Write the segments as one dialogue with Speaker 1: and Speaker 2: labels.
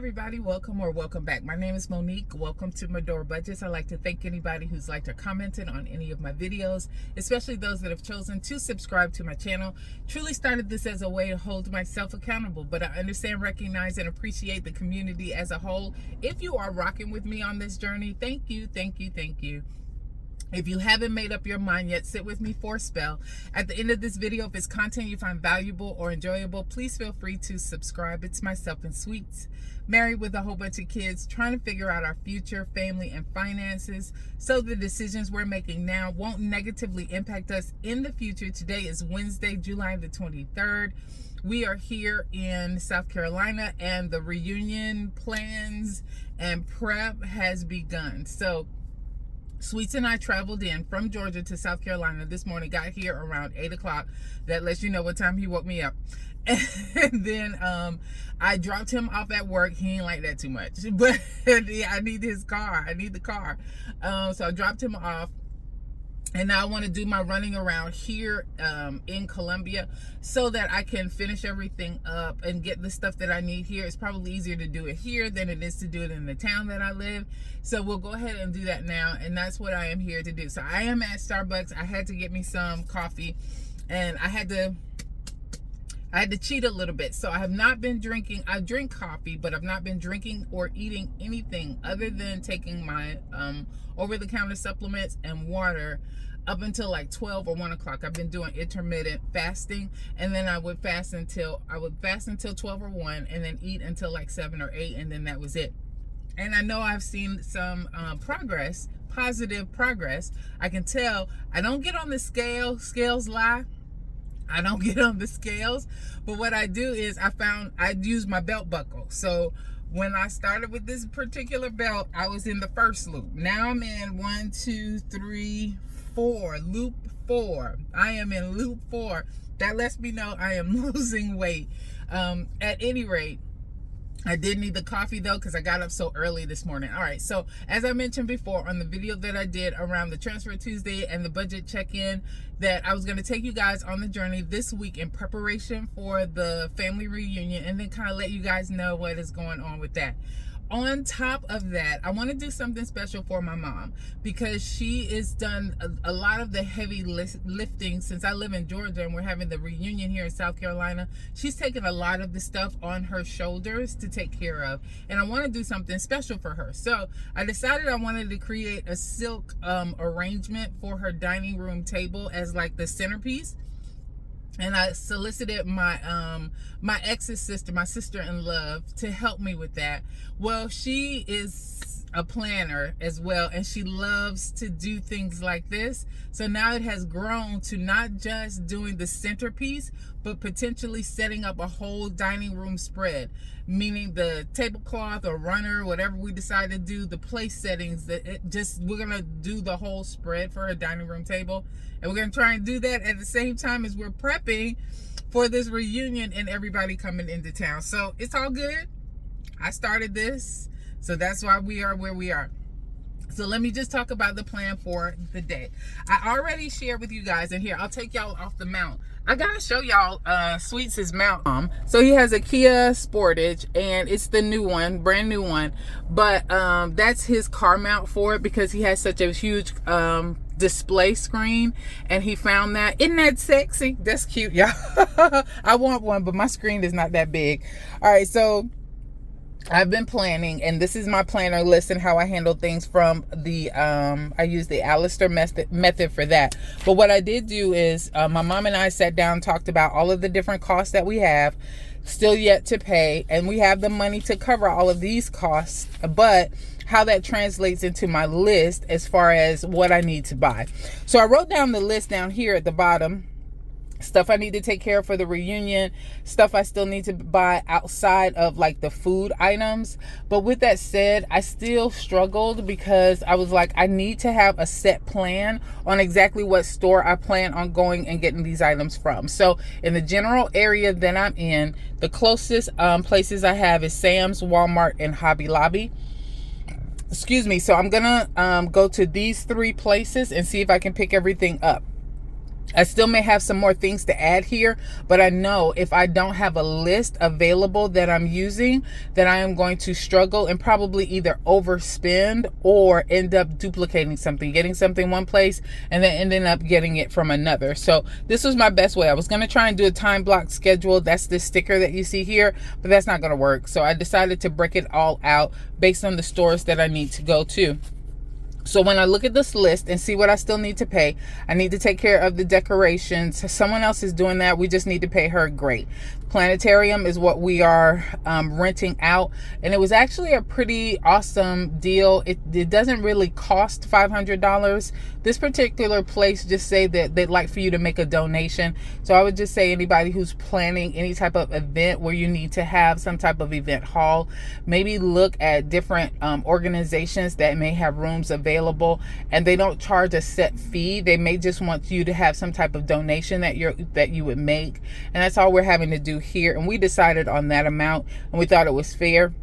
Speaker 1: everybody, welcome or welcome back. My name is Monique. Welcome to Medora Budgets. I'd like to thank anybody who's liked or commented on any of my videos, especially those that have chosen to subscribe to my channel. Truly started this as a way to hold myself accountable, but I understand, recognize, and appreciate the community as a whole. If you are rocking with me on this journey, thank you, thank you, thank you. If you haven't made up your mind yet, sit with me for a spell. At the end of this video, if it's content you find valuable or enjoyable, please feel free to subscribe. It's myself in Sweets, married with a whole bunch of kids, trying to figure out our future, family, and finances so the decisions we're making now won't negatively impact us in the future. Today is Wednesday, July the 23rd. We are here in South Carolina, and the reunion plans and prep has begun. So Sweets and I traveled in from Georgia to South Carolina this morning, got here around 8 o'clock. That lets you know what time he woke me up. And then I dropped him off at work. He ain't like that too much, but I need his car. I need the car. So I dropped him off. And now I want to do my running around here in Columbia so that I can finish everything up and get the stuff that I need here. It's probably easier to do it here than it is to do it in the town that I live. So we'll go ahead and do that now. And that's what I am here to do. So I am at Starbucks. I had to get me some coffee, and I had to cheat a little bit. So I have not been drinking. I drink coffee, but I've not been drinking or eating anything other than taking my over-the-counter supplements and water up until like 12 or 1 o'clock. I've been doing intermittent fasting, and then I would fast until 12 or 1, and then eat until like 7 or 8, and then that was it. And I know I've seen some progress, positive progress. I can tell. I don't get on the scales lie. I don't get on the scales, but what I do is I use my belt buckle. So when I started with this particular belt, I was in the first loop. Now I'm in 1, 2, 3, 4, loop 4. I am in loop 4. That lets me know I am losing weight. At any rate, I did need the coffee though, because I got up so early this morning. All right, so as I mentioned before on the video that I did around the Transfer Tuesday and the budget check-in, that I was going to take you guys on the journey this week in preparation for the family reunion, and then kind of let you guys know what is going on with that. On top of that, I want to do something special for my mom, because she has done a lot of the heavy lifting since I live in Georgia and we're having the reunion here in South Carolina. She's taken a lot of the stuff on her shoulders to take care of, and I want to do something special for her. So I decided I wanted to create a silk arrangement for her dining room table as like the centerpiece. And I solicited my my ex's sister, my sister-in-law, to help me with that. Well, she is a planner as well, and she loves to do things like this. So now it has grown to not just doing the centerpiece, but potentially setting up a whole dining room spread, meaning the tablecloth or runner, whatever we decide to do, the place settings, we're gonna do the whole spread for a dining room table. And we're gonna try and do that at the same time as we're prepping for this reunion and everybody coming into town. So it's all good. I started this, so that's why we are where we are. So let me just talk about the plan for the day. I already shared with you guys, and here, I'll take y'all off the mount. I gotta show y'all Sweets' mount. So he has a Kia Sportage, and it's the new one, brand new one. But that's his car mount for it, because he has such a huge display screen, and he found that. Isn't that sexy? That's cute, y'all. I want one, but my screen is not that big. All right, so I've been planning, and this is my planner list and how I handle things from the I use the Alistair method for that. But what I did do is my mom and I sat down, talked about all of the different costs that we have still yet to pay, and we have the money to cover all of these costs, but how that translates into my list as far as what I need to buy. So I wrote down the list down here at the bottom. Stuff I need to take care of for the reunion, stuff I still need to buy outside of like the food items. But with that said, I still struggled, because I was like, I need to have a set plan on exactly what store I plan on going and getting these items from. So in the general area that I'm in, the closest places I have is Sam's, Walmart, and Hobby Lobby. Excuse me. So I'm gonna go to these 3 places and see if I can pick everything up. I still may have some more things to add here, but I know if I don't have a list available that I'm using, that I am going to struggle and probably either overspend or end up duplicating something, getting something one place and then ending up getting it from another. So this was my best way. I was going to try and do a time block schedule. That's the sticker that you see here, but that's not going to work. So I decided to break it all out based on the stores that I need to go to. So when I look at this list and see what I still need to pay, I need to take care of the decorations. Someone else is doing that. We just need to pay her. Great. Planetarium is what we are renting out. And it was actually a pretty awesome deal. It doesn't really cost $500. This particular place just say that they'd like for you to make a donation. So I would just say anybody who's planning any type of event where you need to have some type of event hall, maybe look at different organizations that may have rooms available, and they don't charge a set fee. They may just want you to have some type of donation that you would make, and that's all we're having to do here. And we decided on that amount, and we thought it was fair.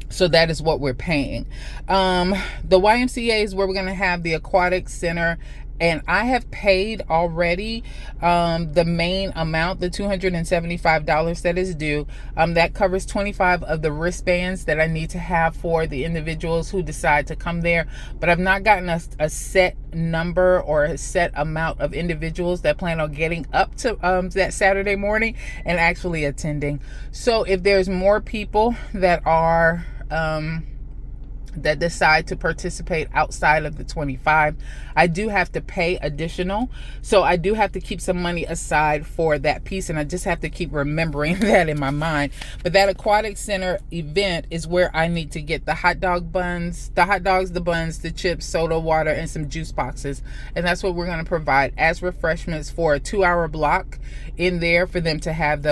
Speaker 1: So that is what we're paying. The YMCA is where we're going to have the aquatic center. And I have paid already the main amount, the $275 that is due. That covers 25 of the wristbands that I need to have for the individuals who decide to come there. But I've not gotten a set number or a set amount of individuals that plan on getting up to that Saturday morning and actually attending. So if there's more people that are that decide to participate outside of the 25, I do have to pay additional. So I do have to keep some money aside for that piece, and I just have to keep remembering that in my mind. But that aquatic center event is where I need to get the hot dog buns, the hot dogs, the buns, the chips, soda, water, and some juice boxes. And that's what we're going to provide as refreshments for a 2-hour block in there for them to have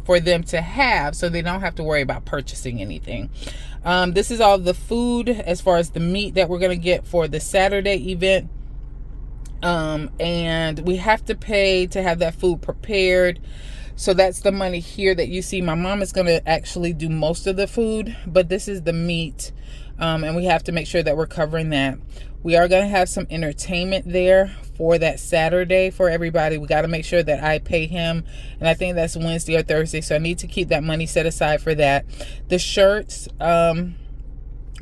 Speaker 1: for them to have, so they don't have to worry about purchasing anything. This is all the food as far as the meat that we're going to get for the Saturday event. And we have to pay to have that food prepared. So that's the money here that you see. My mom is going to actually do most of the food, but this is the meat. And we have to make sure that we're covering that. We are going to have some entertainment there for that Saturday for everybody. We got to make sure that I pay him. And I think that's Wednesday or Thursday. So I need to keep that money set aside for that. The shirts,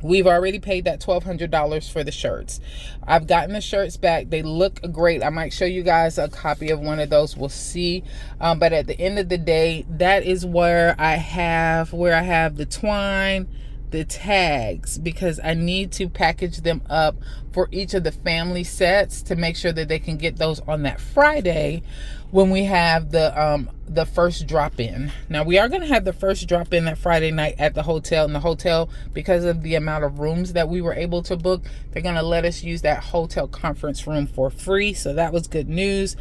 Speaker 1: we've already paid that $1,200 for the shirts. I've gotten the shirts back. They look great. I might show you guys a copy of one of those. We'll see. But at the end of the day, that is where I have the twine, the tags, because I need to package them up for each of the family sets to make sure that they can get those on that Friday when we have the first drop-in. Now we are going to have the first drop-in that Friday night at the hotel. And the hotel, because of the amount of rooms that we were able to book, they're going to let us use that hotel conference room for free. So that was good news.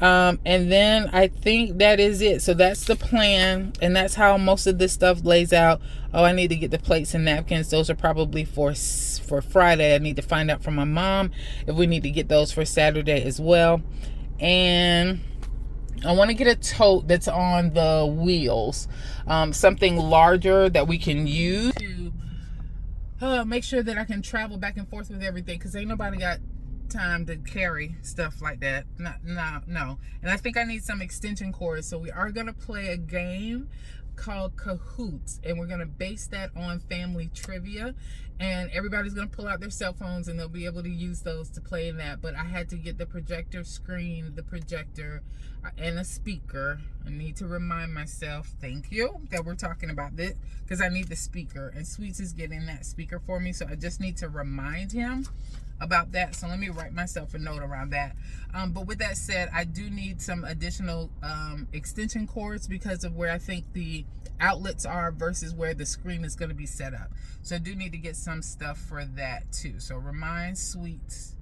Speaker 1: And then I think that is it. So that's the plan, and that's how most of this stuff lays out. Oh, I need to get the plates and napkins. Those are probably for Friday. I need to find out from my mom if we need to get those for Saturday as well. And I want to get a tote that's on the wheels, something larger that we can use to make sure that I can travel back and forth with everything, because ain't nobody got time to carry stuff like that. No. And I think I need some extension cords. So we are going to play a game called Cahoots, and we're going to base that on family trivia, and everybody's going to pull out their cell phones and they'll be able to use those to play in that. But I had to get the projector screen, the projector, and a speaker. I need to remind myself, thank you, that we're talking about this, because I need the speaker, and Sweets is getting that speaker for me, so I just need to remind him about that. So let me write myself a note around that. But with that said, I do need some additional extension cords because of where I think the outlets are versus where the screen is going to be set up. So I do need to get some stuff for that too. So remind Sweets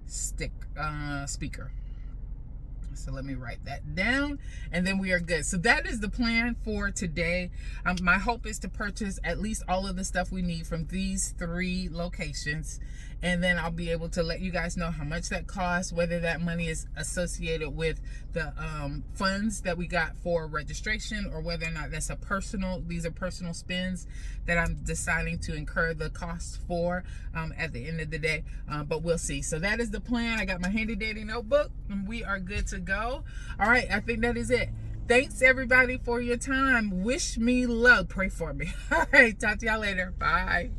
Speaker 1: speaker. So let me write that down, and then we are good. So that is the plan for today. My hope is to purchase at least all of the stuff we need from these 3 locations, and then I'll be able to let you guys know how much that costs, whether that money is associated with the funds that we got for registration, or whether or not these are personal spends that I'm deciding to incur the cost for at the end of the day. But we'll see. So that is the plan. I got my handy dandy notebook and we are good to go. All right, I think that is it. Thanks everybody for your time. Wish me luck. Pray for me. All right, talk to y'all later. Bye.